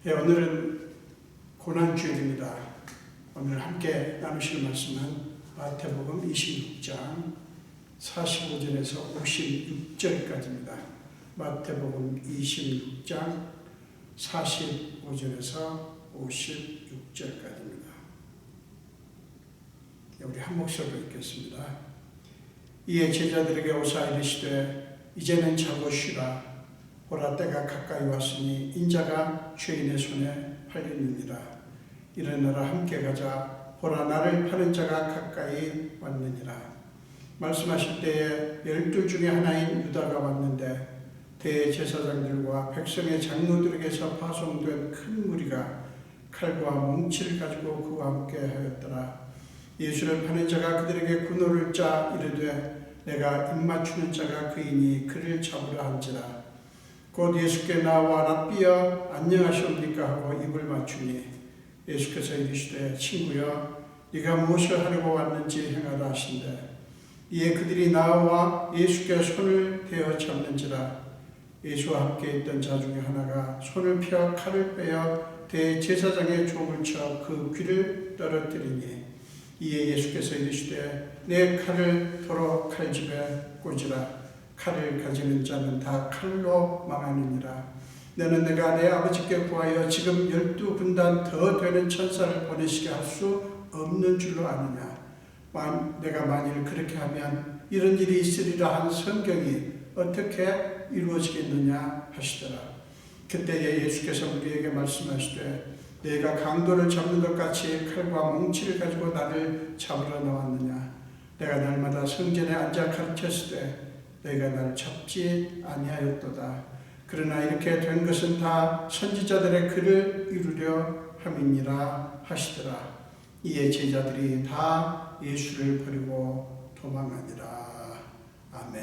오늘은 고난주일입니다. 오늘 함께 나누실 말씀은 마태복음 26장 45절에서 56절까지입니다. 마태복음 26장 45절에서 56절까지입니다. 우리 한 목소리로 읽겠습니다. 이에 제자들에게 오사 이르시되 이제는 자고 쉬라. 보라 때가 가까이 왔으니 인자가 죄인의 손에 팔리느니라. 일어나라 함께 가자. 보라 나를 파는 자가 가까이 왔느니라. 말씀하실 때에 12 중에 하나인 유다가 왔는데 대제사장들과 백성의 장로들에게서 파송된 큰 무리가 칼과 몽치를 가지고 그와 함께 하였더라. 예수를 파는 자가 그들에게 군호를 짜 이르되 내가 입맞추는 자가 그이니 그를 잡으라 한지라. 곧 예수께 나와 랍비여 안녕하시옵니까 하고 입을 맞추니 예수께서 이르시되 친구여 네가 무엇을 하려고 왔는지 행하라 하신대. 이에 그들이 나와 예수께 손을 대어 잡는지라. 예수와 함께 있던 자 중에 하나가 손을 펴 칼을 빼어 대제사장의 족을 쳐 그 귀를 떨어뜨리니 이에 예수께서 이르시되 내 칼을 도로 칼집에 꽂으라. 칼을 가지는 자는 다 칼로 망하느니라. 너는 내가 내 아버지께 구하여 지금 12분단 더 되는 천사를 보내시게 할 수 없는 줄로 아느냐. 내가 만일 그렇게 하면 이런 일이 있으리라 한 성경이 어떻게 이루어지겠느냐 하시더라. 그때에 예수께서 우리에게 말씀하시되 내가 강도를 잡는 것 같이 칼과 몽치를 가지고 나를 잡으러 나왔느냐. 내가 날마다 성전에 앉아 가르쳤을 때 너희가 나를 잡지 아니하였도다. 그러나 이렇게 된 것은 다 선지자들의 글을 이루려 함이니라 하시더라. 이에 제자들이 다 예수를 버리고 도망하니라. 아멘.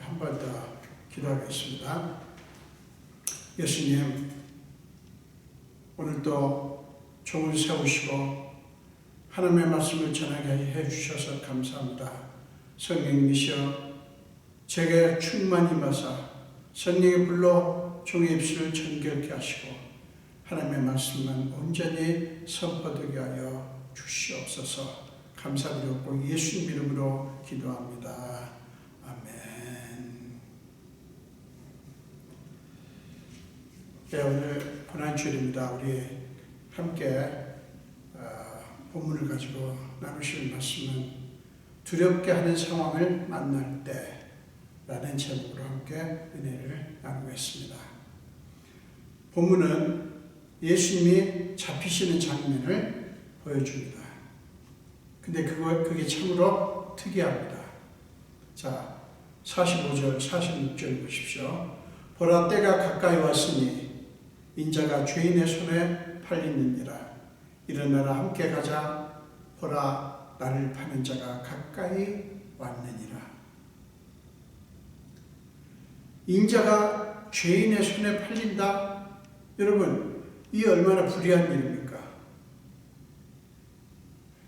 한 번 더 기도하겠습니다. 예수님, 오늘도 종을 세우시고 하나님의 말씀을 전하게 해주셔서 감사합니다. 성령님이시여 제게 충만히 임하사 성령의 불로 종의 입술을 정결케 하시고 하나님의 말씀만 온전히 선포되게 하여 주시옵소서. 감사드렸고 예수님 이름으로 기도합니다. 아멘. 네, 오늘 고난주일입니다. 우리 함께 본문을 가지고 나누실 말씀은 두렵게 하는 상황을 만날 때 라는 제목으로 함께 은혜를 나누겠습니다. 본문은 예수님이 잡히시는 장면을 보여줍니다. 근데 그게 참으로 특이합니다. 자, 45절, 46절 보십시오. 보라 때가 가까이 왔으니 인자가 죄인의 손에 팔리느니라. 일어나라 함께 가자. 보라 나를 파는 자가 가까이 왔느니라. 인자가 죄인의 손에 팔린다? 여러분, 이 얼마나 불의한 일입니까?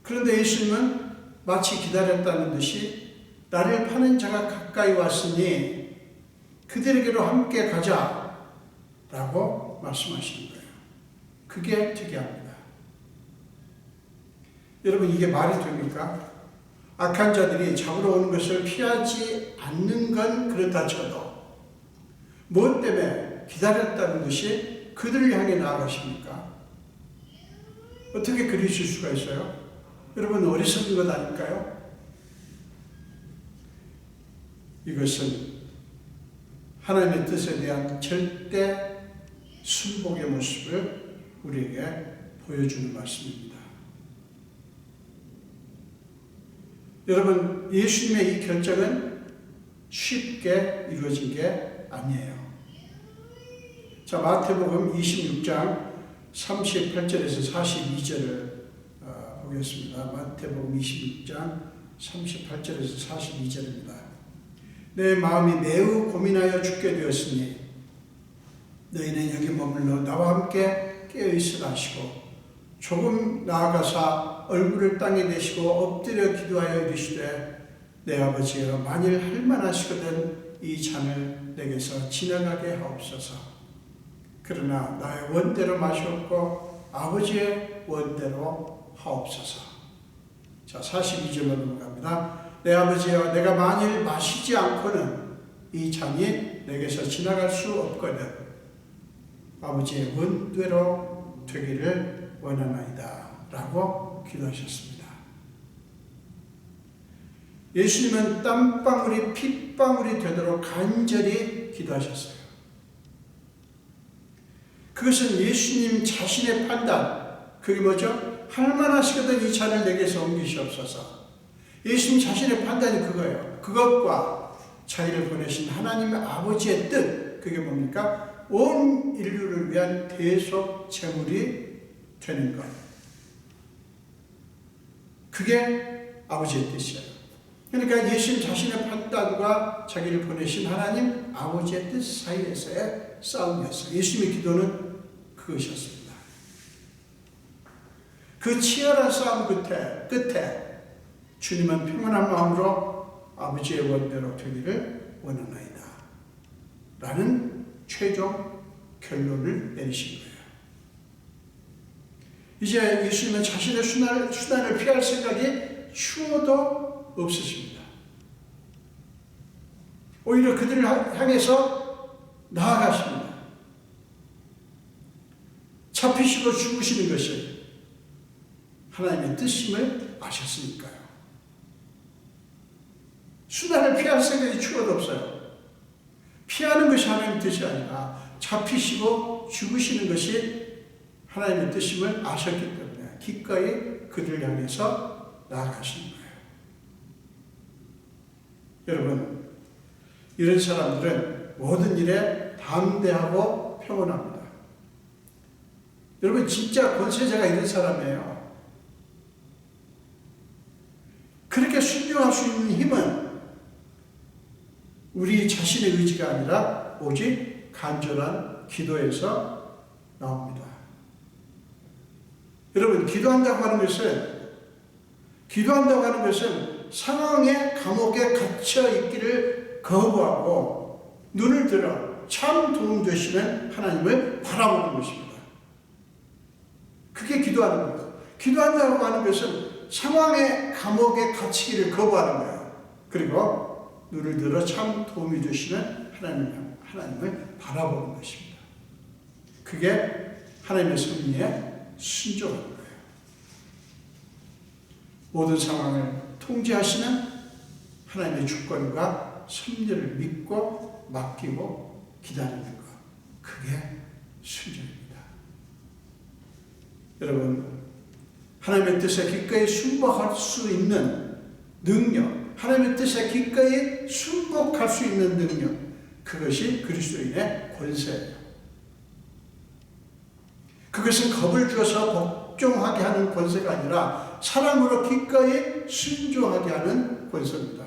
그런데 예수님은 마치 기다렸다는 듯이 나를 파는 자가 가까이 왔으니 그들에게로 함께 가자 라고 말씀하시는 거예요. 그게 특이합니다. 여러분, 이게 말이 됩니까? 악한 자들이 잡으러 오는 것을 피하지 않는 건 그렇다 쳐도 무엇 때문에 기다렸다는 듯이 그들을 향해 나아가십니까? 어떻게 그리실 수가 있어요? 여러분, 어리석은 것 아닐까요? 이것은 하나님의 뜻에 대한 절대 순복의 모습을 우리에게 보여주는 말씀입니다. 여러분, 예수님의 이 결정은 쉽게 이루어진 게 아니에요. 자, 마태복음 26장 38절에서 42절을 보겠습니다. 마태복음 26장 38절에서 42절입니다. 내 마음이 매우 고민하여 죽게 되었으니 너희는 여기 머물러 나와 함께 깨어있으라 하시고 조금 나아가사 얼굴을 땅에 대시고 엎드려 기도하여 이르시되 내 아버지여 만일 할만하시거든 이 잔을 내게서 지나가게 하옵소서. 그러나 나의 원대로 마시옵고 아버지의 원대로 하옵소서. 자, 42절로 넘어갑니다. 내 아버지여, 내가 만일 마시지 않고는 이 잔이 내게서 지나갈 수 없거든 아버지의 원대로 되기를 원하나이다 라고 기도하셨습니다. 예수님은 땀방울이 핏방울이 되도록 간절히 기도하셨어요. 그것은 예수님 자신의 판단, 그게 뭐죠? 할만하시거든 이 잔을 내게서 옮기시옵소서. 예수님 자신의 판단이 그거예요. 그것과 자기를 보내신 하나님의 아버지의 뜻, 그게 뭡니까? 온 인류를 위한 대속 제물이 되는 것. 그게 아버지의 뜻이에요. 그러니까 예수님 자신의 판단과 자기를 보내신 하나님 아버지의 뜻 사이에서의 싸움이었어요. 예수님의 기도는 그것이었습니다. 그 치열한 싸움 끝에 주님은 평안한 마음으로 아버지의 원대로 되기를 원하나이다 라는 최종 결론을 내리신 거예요. 이제 예수님은 자신의 수난을 피할 생각이 추워도 없으십니다. 오히려 그들을 향해서 나아가십니다. 잡히시고 죽으시는 것이 하나님의 뜻임을 아셨으니까요. 수난을 피할 생각이 추워도 없어요. 피하는 것이 하나님의 뜻이 아니라 잡히시고 죽으시는 것이 하나님의 뜻임을 아셨기 때문에 기꺼이 그들을 향해서 나아가시는 거예요. 여러분, 이런 사람들은 모든 일에 담대하고 평온합니다. 여러분, 진짜 권세자가 이런 사람이에요. 그렇게 순종할 수 있는 힘은 우리 자신의 의지가 아니라 오직 간절한 기도에서 나옵니다. 여러분, 기도한다고 하는 것은 상황의 감옥에 갇혀 있기를 거부하고 눈을 들어 참 도움 되시는 하나님을 바라보는 것입니다. 그게 기도하는 거예요. 기도한다고 하는 것은 상황의 감옥에 갇히기를 거부하는 거예요. 그리고 눈을 들어 참 도움이 되시는 하나님을 바라보는 것입니다. 그게 하나님의 섭리에 순종하는 거예요. 모든 상황을 통제하시는 하나님의 주권과 섭리를 믿고 맡기고 기다리는 것. 그게 순종입니다. 여러분, 하나님의 뜻에 기꺼이 순복할 수 있는 능력, 하나님의 뜻에 기꺼이 순복할 수 있는 능력, 그것이 그리스도인의 권세예요. 그것은 겁을 주어서 복종하게 하는 권세가 아니라 사랑으로 기꺼이 순종하게 하는 권세입니다.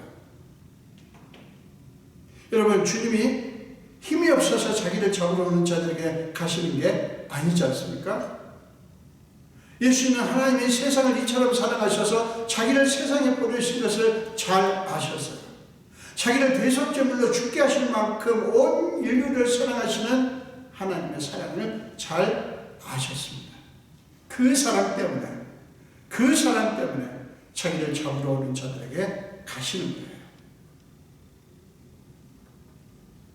여러분, 주님이 힘이 없어서 자기를 잡으러 오는 자들에게 가시는 게 아니지 않습니까? 예수님은 하나님이 세상을 이처럼 사랑하셔서 자기를 세상에 보내신 것을 잘 아셨어요. 자기를 대속제물로 죽게 하실 만큼 온 인류를 사랑하시는 하나님의 사랑을 잘 아셨습니다. 그 사랑 때문에 자기를 잡으러 오는 자들에게 가시는 거예요.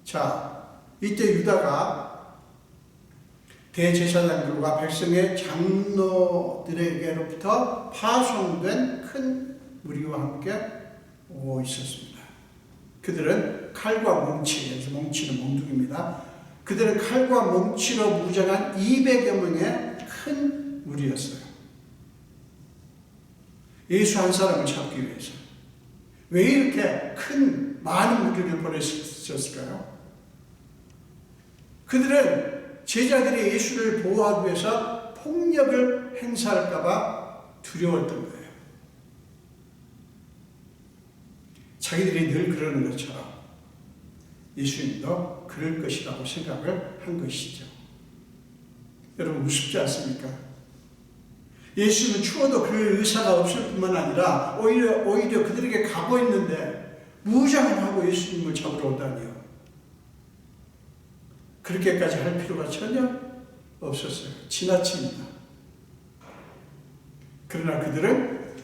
자, 이때 유다가 대제사장들과 백성의 장로들에게로부터 파송된 큰 무리와 함께 오고 있었습니다. 그들은 칼과 몽치, 몽치는 몽둥입니다. 그들은 칼과 몽치로 무장한 200여 명의 큰 무리였어요. 예수 한 사람을 잡기 위해서. 왜 이렇게 큰 많은 무리를 보내셨을까요? 그들은 제자들이 예수를 보호하기 위해서 폭력을 행사할까 봐 두려웠던 거예요. 자기들이 늘 그러는 것처럼 예수님도 그럴 것이라고 생각을 한 것이죠. 여러분, 무섭지 않습니까? 예수는 추워도 그럴 의사가 없을 뿐만 아니라 오히려 그들에게 가고 있는데 무장을 하고 예수님을 잡으러 오다니요. 그렇게까지 할 필요가 전혀 없었어요. 지나칩니다. 그러나 그들은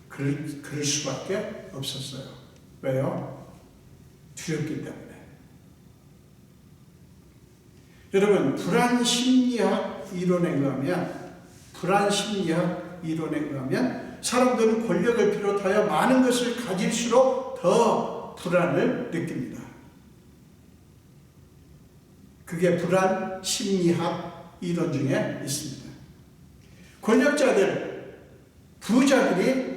그럴 수밖에 없었어요. 왜요? 두렵기 때문에. 여러분, 불안심리학 이론에 의하면 사람들은 권력을 비롯하여 많은 것을 가질수록 더 불안을 느낍니다. 그게 불안심리학 이론 중에 있습니다. 권력자들, 부자들이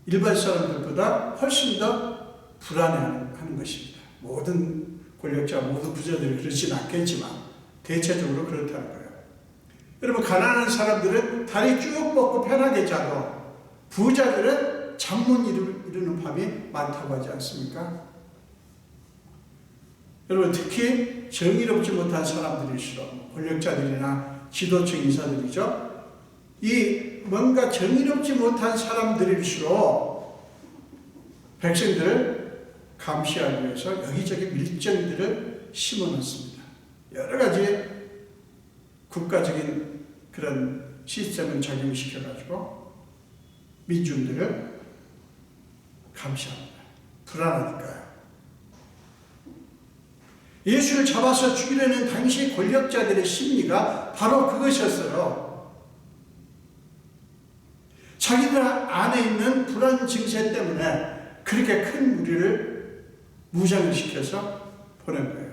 일반 사람들보다 훨씬 더 불안해하는 것입니다. 모든 권력자, 모든 부자들이 그렇지는 않겠지만 대체적으로 그렇다는 거예요. 여러분, 가난한 사람들은 다리 쭉 뻗고 편하게 자도 부자들은 잠 못 이루는 밤이 많다고 하지 않습니까? 여러분, 특히 정의롭지 못한 사람들일수록, 권력자들이나 지도층 인사들이죠. 이 뭔가 정의롭지 못한 사람들일수록 백성들을 감시하기 위해서 여기저기 밀정들을 심어놓습니다. 여러 가지 국가적인 그런 시스템을 적용시켜가지고 민중들을 감시합니다. 불안하니까요. 예수를 잡아서 죽이려는 당시 권력자들의 심리가 바로 그것이었어요. 자기들 안에 있는 불안 증세 때문에 그렇게 큰 무리를 무장을 시켜서 보낸 거예요.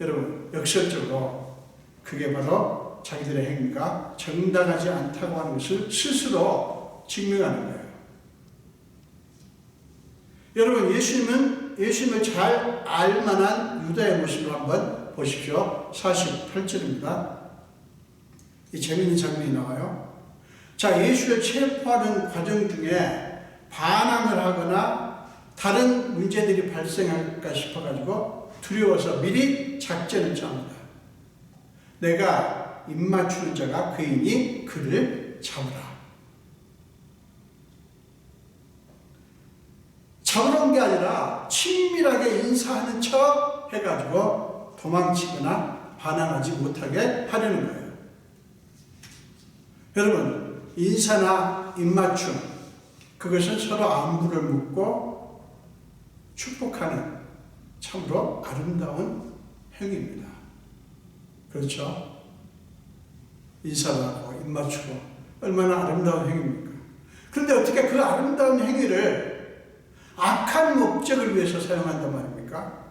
여러분, 역설적으로 그게 바로 자기들의 행위가 정당하지 않다고 하는 것을 스스로 증명하는 거예요. 여러분, 예수님을 잘 알만한 유다의 모습을 한번 보십시오. 48절입니다. 이 재미있는 장면이 나와요. 자, 예수를 체포하는 과정 중에 반항을 하거나 다른 문제들이 발생할까 싶어가지고 두려워서 미리 작전을 짭니다. 내가 입맞추는 자가 그이니 그를 잡으라. 잡으러 온 게 아니라 친밀하게 인사하는 척 해가지고 도망치거나 반항하지 못하게 하려는 거예요. 여러분, 인사나 입맞춤, 그것은 서로 안부를 묻고 축복하는 참으로 아름다운 행위입니다. 그렇죠? 인사도 하고 입맞추고 얼마나 아름다운 행위입니까? 그런데 어떻게 그 아름다운 행위를 악한 목적을 위해서 사용한단 말입니까?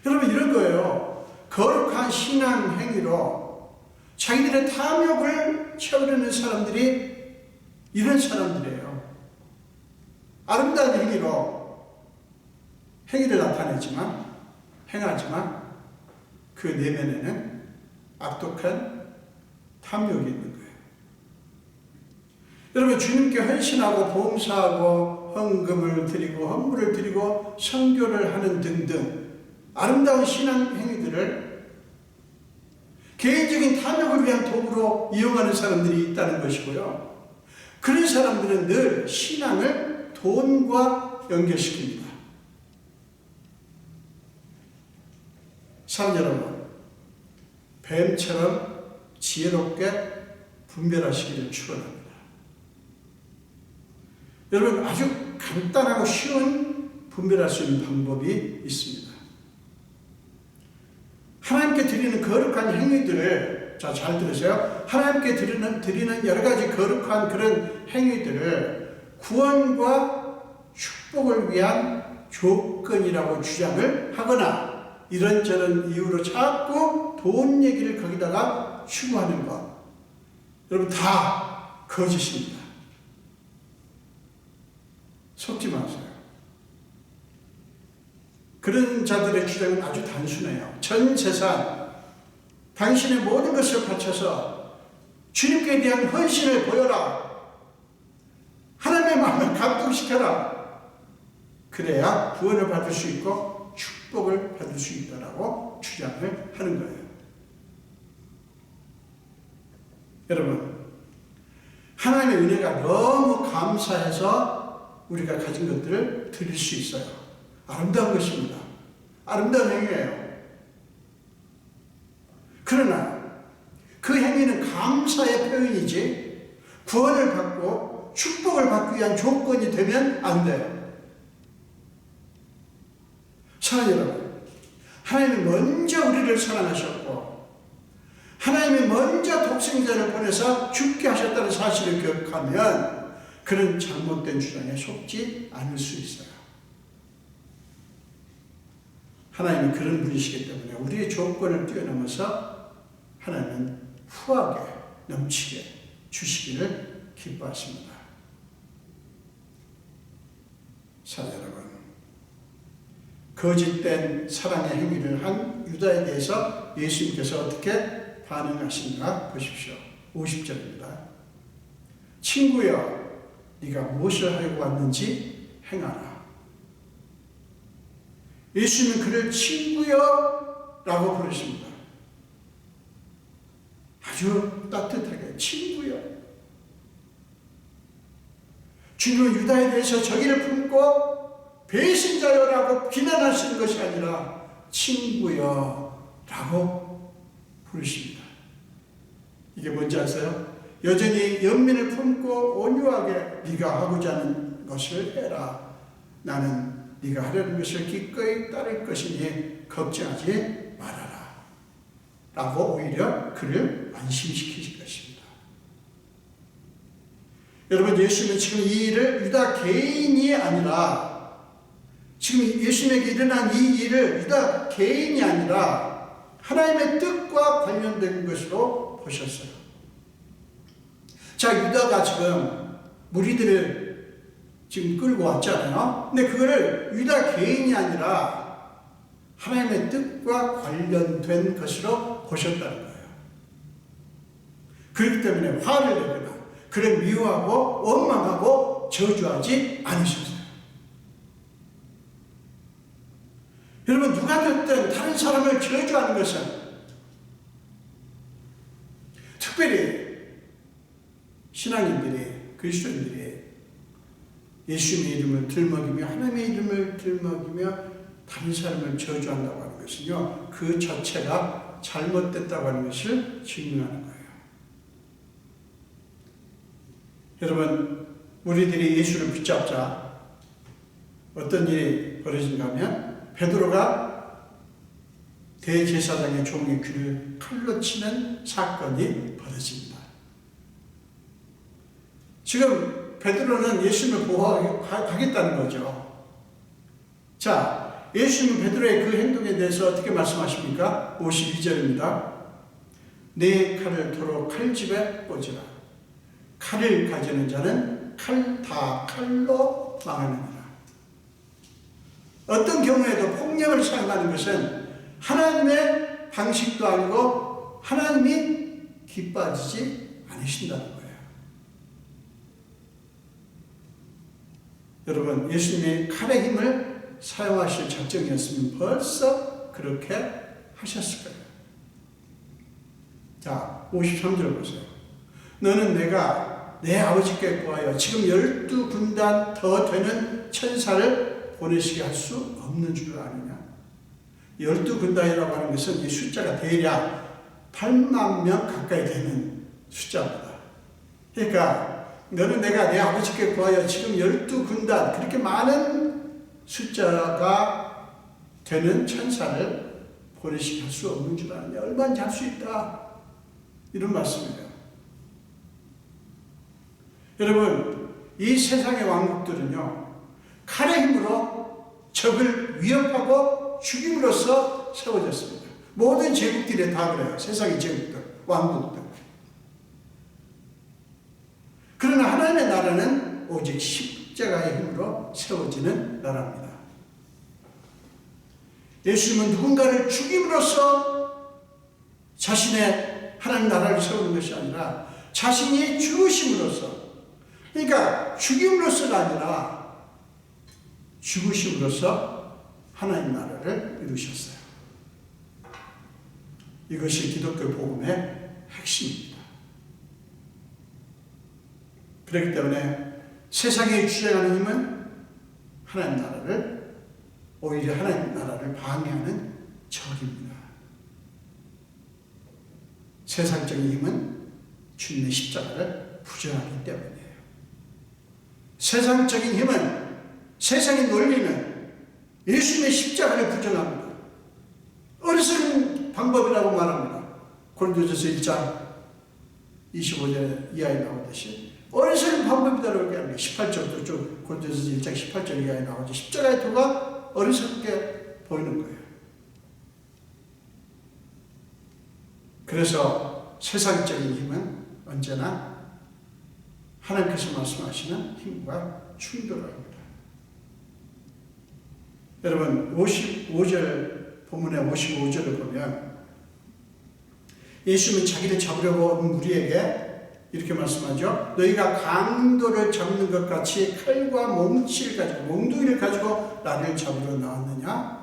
여러분, 이런 거예요. 거룩한 신앙 행위로 자기들의 탐욕을 채우려는 사람들이 이런 사람들이에요. 아름다운 행위로 행위를 행하지만 그 내면에는 악독한 탐욕이 있는 거예요. 여러분, 주님께 헌신하고 봉사하고 헌금을 드리고 헌물을 드리고 선교를 하는 등등 아름다운 신앙 행위들을 개인적인 탐욕을 위한 도구로 이용하는 사람들이 있다는 것이고요. 그런 사람들은 늘 신앙을 돈과 연결시킵니다. 사람 여러분, 뱀처럼 지혜롭게 분별하시기를 축원합니다. 여러분, 아주 간단하고 쉬운 분별할 수 있는 방법이 있습니다. 하나님께 드리는 거룩한 행위들을, 자, 잘 들으세요. 하나님께 드리는 여러 가지 거룩한 그런 행위들을 구원과 축복을 위한 조건이라고 주장을 하거나 이런저런 이유로 자꾸 돈 얘기를 거기다가 추구하는 것, 여러분, 다 거짓입니다. 속지 마세요. 그런 자들의 주장은 아주 단순해요. 전 재산, 당신의 모든 것을 바쳐서 주님께 대한 헌신을 보여라. 하나님의 마음을 감동시켜라. 그래야 구원을 받을 수 있고 축복을 받을 수 있다라고 주장을 하는 거예요. 여러분, 하나님의 은혜가 너무 감사해서 우리가 가진 것들을 드릴 수 있어요. 아름다운 것입니다. 아름다운 행위예요. 그러나 그 행위는 감사의 표현이지 구원을 받고 축복을 받기 위한 조건이 되면 안 돼요. 사랑하는 여러분, 하나님이 먼저 우리를 사랑하셨고 하나님이 먼저 독생자를 보내서 죽게 하셨다는 사실을 기억하면 그런 잘못된 주장에 속지 않을 수 있어요. 하나님은 그런 분이시기 때문에 우리의 조건을 뛰어넘어서 하나님은 후하게 넘치게 주시기를 기뻐하십니다. 사랑하는 여러분, 거짓된 사랑의 행위를 한 유다에 대해서 예수님께서 어떻게 반응하신가 보십시오. 50절입니다. 친구여, 네가 무엇을 하려고 왔는지 행하라. 예수님은 그를 친구여 라고 부르십니다. 아주 따뜻하게 친구여. 주님은 유다에 대해서 저기를 품고 배신자여라고 비난하시는 것이 아니라 친구여라고 부르십니다. 이게 뭔지 아세요? 여전히 연민을 품고 온유하게 네가 하고자 하는 것을 해라. 나는 네가 하려는 것을 기꺼이 따를 것이니 걱정하지 말아라. 라고 오히려 그를 안심시키실 것입니다. 여러분, 예수님은 지금 이 일을 유다 개인이 아니라 지금 예수님에게 일어난 이 일을 유다 개인이 아니라 하나님의 뜻과 관련된 것으로 보셨어요. 자, 유다가 지금 무리들을 지금 끌고 왔잖아요. 근데 그거를 유다 개인이 아니라 하나님의 뜻과 관련된 것으로 보셨다는 거예요. 그렇기 때문에 화를 내거나 그를 미워하고 원망하고 저주하지 않으셨어요. 여러분, 누가 됐든 다른 사람을 저주하는 것은 특별히 신앙인들이, 그리스도인들이 예수님의 이름을 들먹이며 하나님의 이름을 들먹이며 다른 사람을 저주한다고 하는 것은요, 그 자체가 잘못됐다고 하는 것을 증명하는 거예요. 여러분, 우리들이 예수를 붙잡자 어떤 일이 벌어진가 하면 베드로가 대제사장의 종의 귀를 칼로 치는 사건이 벌어집니다. 지금 베드로는 예수님을 보호하겠다는 거죠. 자, 예수님은 베드로의 그 행동에 대해서 어떻게 말씀하십니까? 52절입니다. 내 칼을 도로 칼집에 꽂으라. 칼을 가지는 자는 칼로 망하느니라. 어떤 경우에도 폭력을 사용하는 것은 하나님의 방식도 아니고 하나님이 기뻐하지 않으신다는 거예요. 여러분, 예수님이 칼의 힘을 사용하실 작정이었으면 벌써 그렇게 하셨을 거예요. 자, 53절 보세요. 너는 내가 내 아버지께 구하여 지금 12군단 더 되는 천사를 보내시게 할 수 없는 줄 아느냐? 12군단이라고 하는 것은 이 숫자가 대략 8만 명 가까이 되는 숫자입니다. 그러니까 너는 내가 내 아버지께 구하여 지금 12군단 그렇게 많은 숫자가 되는 천사를 보내시게 할 수 없는 줄 아느냐? 얼마나 할 수 있다. 이런 말씀이에요. 여러분, 이 세상의 왕국들은요, 칼의 힘으로 적을 위협하고 죽임으로써 세워졌습니다. 모든 제국들이 다 그래요. 세상의 제국들, 왕국들. 그러나 하나님의 나라는 오직 십자가의 힘으로 세워지는 나라입니다. 예수님은 누군가를 죽임으로써 자신의 하나님 나라를 세우는 것이 아니라 자신이 죽으심으로써, 그러니까 죽임으로서가 아니라 죽으심으로써 하나님 나라를 이루셨어요. 이것이 기독교 복음의 핵심입니다. 그렇기 때문에 세상에 주장하는 힘은 하나님 나라를 오히려 하나님 나라를 방해하는 적입니다. 세상적인 힘은 주님의 십자가를 부정하기 때문이에요. 세상적인 힘은, 세상의 논리는 예수님의 십자가를 부정합니다. 어리석은 방법이라고 말합니다. 고린도전서 1장 25절 이하에 나오듯이 어리석은 방법이다라고 얘기합니다. 18절도 좀 고린도전서 1장 18절 이하에 나오죠. 십자가의 도가 어리석게 보이는 거예요. 그래서 세상적인 힘은 언제나 하나님께서 말씀하시는 힘과 충돌합니다. 여러분 55절 본문의 55절을 보면 예수님은 자기를 잡으려고 온 무리에게 이렇게 말씀하죠. 너희가 강도를 잡는 것 같이 칼과 몽치를 가지고 몽둥이를 가지고 나를 잡으러 나왔느냐?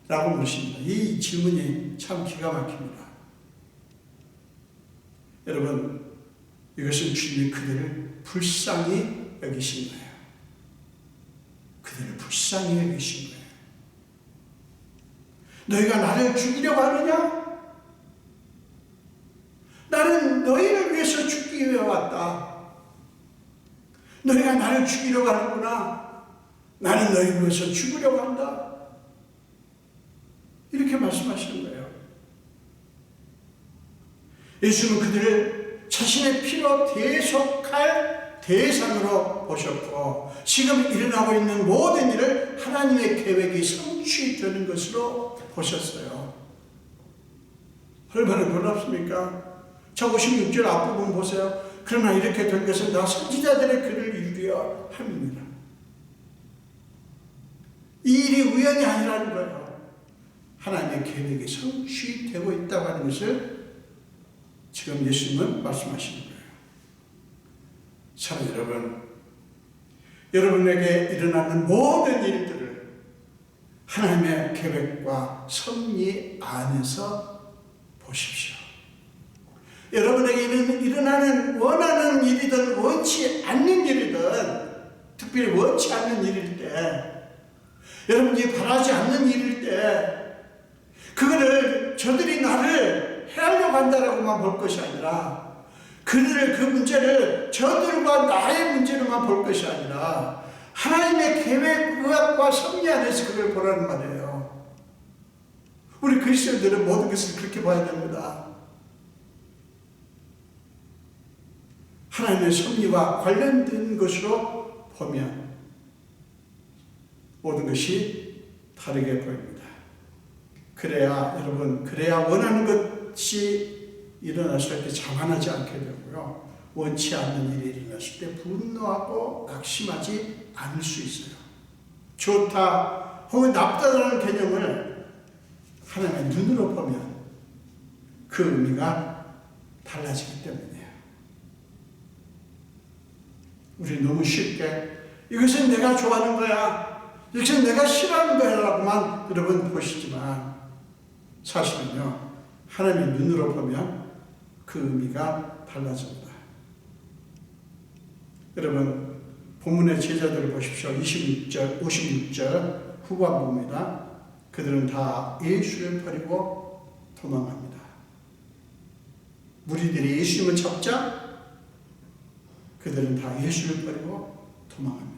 라고 물으십니다. 이 질문이 참 기가 막힙니다. 여러분, 이것은 주님이 그들을 불쌍히 여기신 거예요. 그들을 불쌍히 여기신 거예요. 너희가 나를 죽이려고 하느냐? 나는 너희를 위해서 죽기 위해 왔다. 너희가 나를 죽이려고 하는구나. 나는 너희를 위해서 죽으려고 한다. 이렇게 말씀하시는 거예요. 예수님은 그들을 자신의 피로 대속할 대상으로 보셨고 지금 일어나고 있는 모든 일을 하나님의 계획이 성취되는 것으로 보셨어요. 얼마나 놀랍습니까? 저 56절 앞부분 보세요. 그러나 이렇게 된 것은 나 선지자들의 글을 이루려 함입니다. 이 일이 우연이 아니라는 거예요. 하나님의 계획이 성취되고 있다고 하는 것을 지금 예수님은 말씀하시는 거예요. 사랑하는 여러분, 여러분에게 일어나는 모든 일들을 하나님의 계획과 섭리 안에서 보십시오. 여러분에게 일어나는 원하는 일이든 원치 않는 일이든 특별히 원치 않는 일일 때 여러분이 바라지 않는 일일 때 그거를 저들이 나를 해하려고 한다라고만 볼 것이 아니라 그들을 그 문제를 저들과 나의 문제로만 볼 것이 아니라 하나님의 계획, 의학과 섭리 안에서 그걸 보라는 말이에요. 우리 그리스도인들은 모든 것을 그렇게 봐야 됩니다. 하나님의 섭리와 관련된 것으로 보면 모든 것이 다르게 보입니다. 그래야 여러분, 그래야 원하는 것이 일어났을 때 자만하지 않게 되고요. 원치 않는 일이 일어났을 때 분노하고 낙심하지 않을 수 있어요. 좋다 혹은 나쁘다라는 개념을 하나님의 눈으로 보면 그 의미가 달라지기 때문이에요. 우리 너무 쉽게 이것은 내가 좋아하는 거야, 이것은 내가 싫어하는 거야 라고만 여러분 보시지만 사실은요, 하나님의 눈으로 보면 그 의미가 달라집니다. 여러분, 본문의 제자들을 보십시오. 56절 후반부입니다. 그들은 다 예수를 버리고 도망갑니다. 무리들이 예수님을 잡자 그들은 다 예수를 버리고 도망합니다.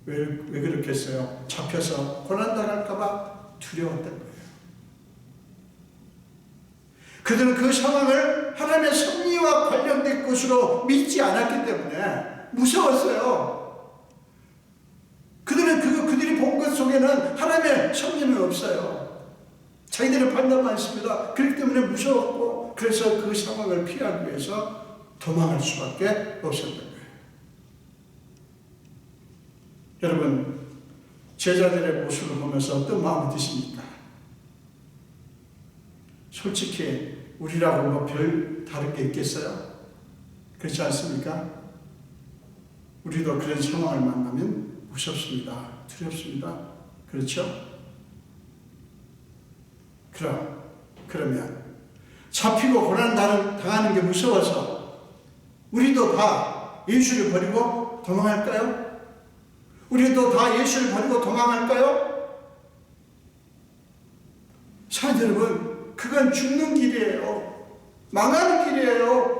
왜 그렇겠어요? 잡혀서 고난당할까봐 두려웠던 거예요. 그들은 그 상황을 하나님의 섭리와 관련된 것으로 믿지 않았기 때문에 무서웠어요. 그들이 본 것 속에는 하나님의 섭리는 없어요. 자기들의 판단만 있습니다. 그렇기 때문에 무서웠고 그래서 그 상황을 피하기 위해서 도망할 수밖에 없었던 거예요. 여러분, 제자들의 모습을 보면서 어떤 마음이 드십니까? 솔직히 우리라고 뭐 별 다른 게 있겠어요? 그렇지 않습니까? 우리도 그런 상황을 만나면 무섭습니다. 두렵습니다. 그렇죠? 그러면 잡히고 고난 당하는 게 무서워서 우리도 다 예수를 버리고 도망할까요? 우리도 다 예수를 버리고 도망할까요? 사랑하는 여러분, 그건 죽는 길이에요. 망하는 길이에요.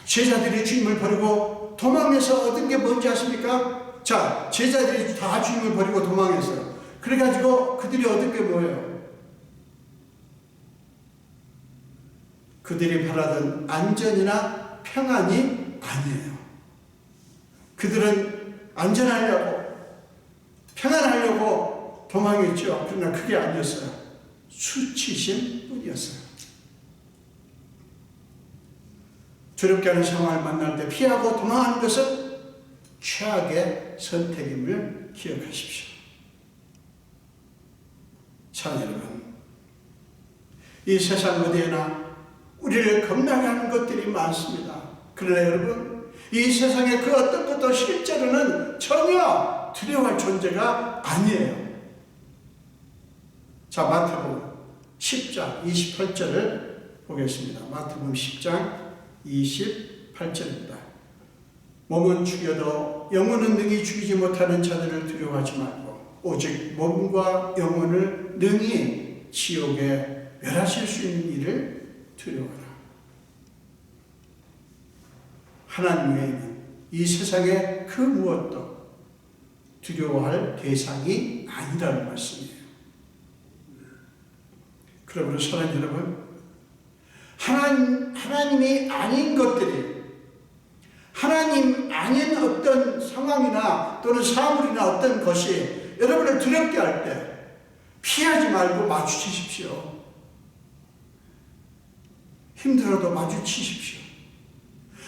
제자들이 주님을 버리고 도망해서 얻은 게 뭔지 아십니까? 자, 제자들이 다 주님을 버리고 도망했어요. 그래가지고 그들이 얻은 게 뭐예요? 그들이 바라던 안전이나 평안이 아니에요. 그들은 안전하려고, 평안하려고 도망했죠. 그러나 그게 아니었어요. 수치심 뿐이었어요. 두렵게 하는 상황을 만날 때 피하고 도망하는 것은 최악의 선택임을 기억하십시오. 사랑하는 여러분, 이 세상 어디에나 우리를 겁나게 하는 것들이 많습니다. 그러나 여러분, 이 세상의 그 어떤 것도 실제로는 전혀 두려워할 존재가 아니에요. 자, 마태복음 10장 28절을 보겠습니다. 마태복음 10장 28절입니다. 몸은 죽여도 영혼은 능히 죽이지 못하는 자들을 두려워하지 말고 오직 몸과 영혼을 능히 지옥에 멸하실 수 있는 이를 두려워하라. 하나님 외에는 이 세상의 그 무엇도 두려워할 대상이 아니라는 말씀이에요. 그러므로 사랑하는 여러분, 하나님이 아닌 것들이, 하나님 아닌 어떤 상황이나 또는 사물이나 어떤 것이 여러분을 두렵게 할 때 피하지 말고 마주치십시오. 힘들어도 마주치십시오.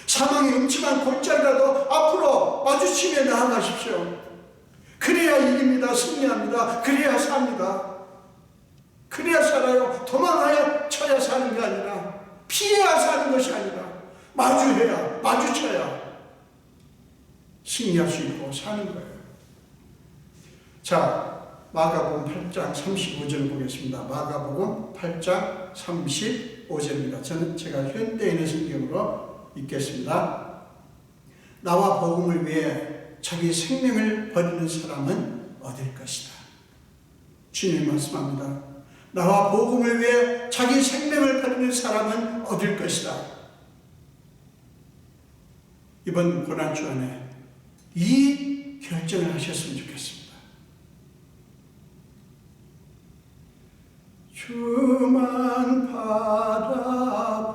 사망의 음침한 골짜기라도 앞으로 마주치며 나아가십시오. 그래야 이깁니다. 승리합니다. 그래야 삽니다. 그래야 살아요. 도망하여 쳐야 사는 게 아니라, 피해야 사는 것이 아니라, 마주해야, 마주쳐야 승리할 수 있고 사는 거예요. 자, 마가복음 8장 35절 보겠습니다. 마가복음 8장 35절입니다. 제가 현대인의 성경으로 읽겠습니다. 나와 복음을 위해 자기 생명을 버리는 사람은 어딜 것이다. 주님 말씀합니다. 나와 복음을 위해 자기 생명을 버리는 사람은 어딜 것이다. 이번 고난주 안에 이 결정을 하셨으면 좋겠습니다. 주만 바라봅니다.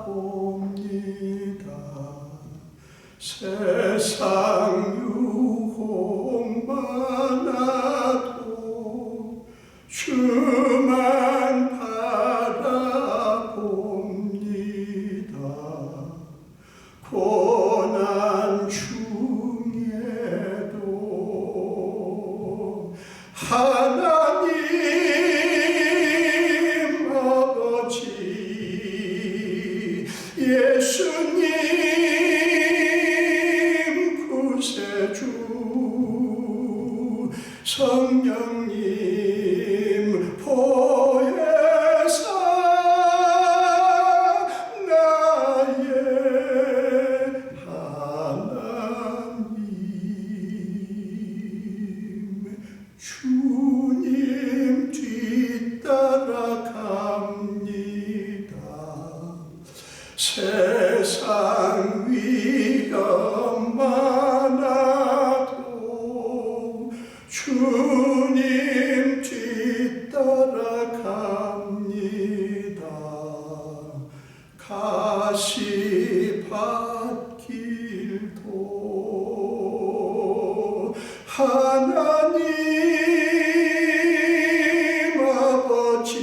세상 유혹 많아도 주만 바라봅니다. 고난 중에도 하나님 아버지 예수님 구세주 성령님 보혜사 나의 하나님 주님 뒤따라갑니다. 세상 위험 많아도 주님 뒤따라갑니다. 가시밭길도 하나님 아버지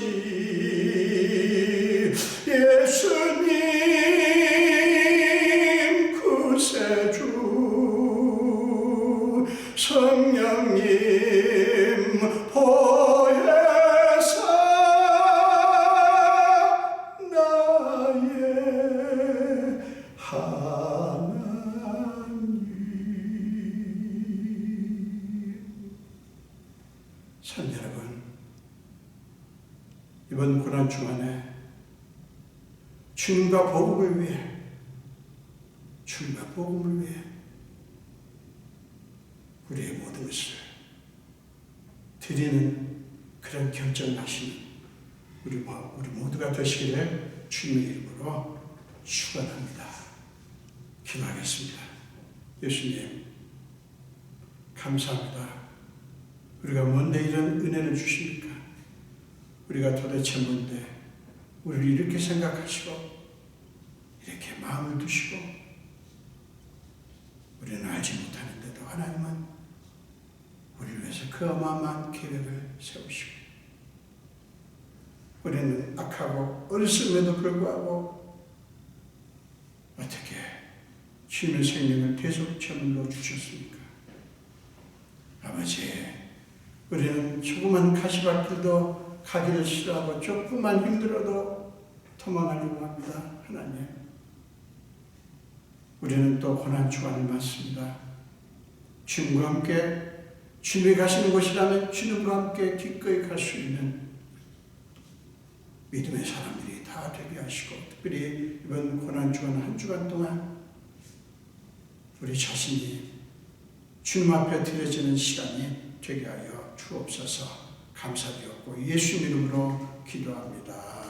예수님 구세주 성령님 보혜사 나의 하나님. 선 여러분, 이번 고난 주간에 주님과 복음을 위해, 주님과 복음을 위해 우리의 모든 것을 드리는 그런 결정하시는 우리 모두가 되시기를 주님의 이름으로 축원합니다. 기도하겠습니다. 예수님 감사합니다. 우리가 뭔데 이런 은혜를 주십니까? 우리가 도대체 뭔데 우리를 이렇게 생각하시고 이렇게 마음을 두시고 우리는 알지 못하는데도 하나님은 우리를 위해서 그 어마어마한 계획을 세우시고 우리는 악하고 어렸음에도 불구하고 어떻게 주님의 생명을 계속 저물러 주셨습니까? 아버지, 우리는 조그만 가시밭길도 가기를 싫어하고 조금만 힘들어도 도망가려고 합니다. 하나님, 우리는 또 고난 주간을 맞습니다. 주님과 함께 주님이 가시는 곳이라면 주님과 함께 기꺼이 갈 수 있는 믿음의 사람들이 다 되게 하시고, 특별히 이번 고난 주간 한 주간 동안 우리 자신이 주님 앞에 드려지는 시간이 되게 하여 주옵소서. 감사드렸고 예수 이름으로 기도합니다.